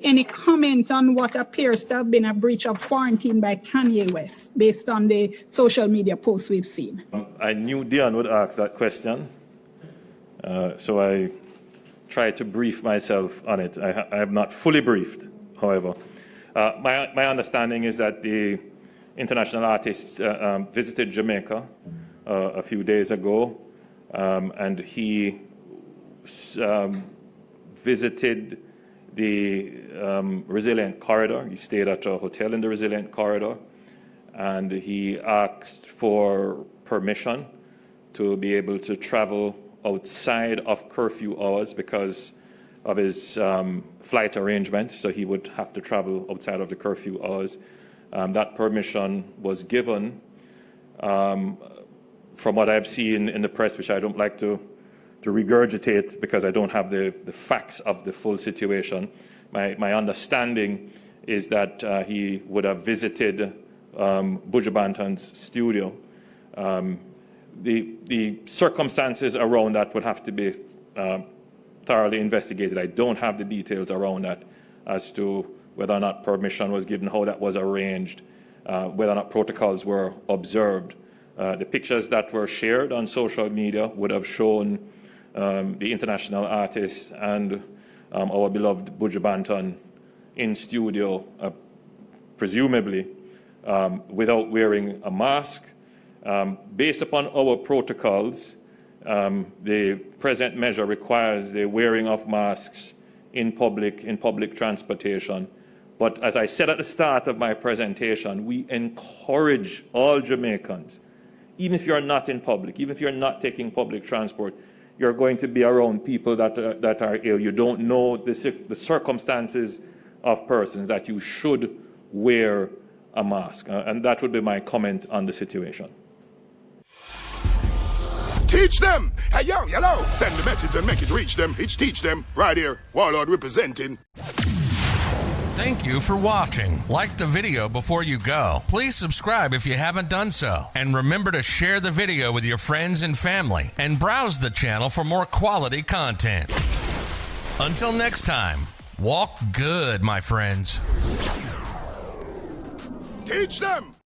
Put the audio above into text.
Any comment on what appears to have been a breach of quarantine by Kanye West based on the social media posts we've seen? I knew Dion would ask that question, so I tried to brief myself on it. I have not fully briefed, however. My understanding is that the international artist visited Jamaica a few days ago, and he visited the Resilient Corridor. He stayed at a hotel in the Resilient Corridor, and he asked for permission to be able to travel outside of curfew hours because of his flight arrangement, so he would have to travel outside of the curfew hours. That permission was given. From what I've seen in the press, which I don't like to regurgitate because I don't have the facts of the full situation. My understanding is that he would have visited Buju Banton's studio. The circumstances around that would have to be thoroughly investigated. I don't have the details around that as to whether or not permission was given, how that was arranged, whether or not protocols were observed. The pictures that were shared on social media would have shown the international artist and our beloved Buju Banton in studio, presumably without wearing a mask. Based upon our protocols, the present measure requires the wearing of masks in public transportation. But as I said at the start of my presentation, we encourage all Jamaicans, even if you're not in public, even if you're not taking public transport, you're going to be around people that are ill. You don't know the circumstances of persons, that you should wear a mask. And that would be my comment on the situation. Teach them! Hey, yo, hello! Send the message and make it reach them. It's Teach Them, right here. Warlord representing. Thank you for watching. Like the video before you go. Please subscribe if you haven't done so. And remember to share the video with your friends and family. And browse the channel for more quality content. Until next time, walk good, my friends. Teach them!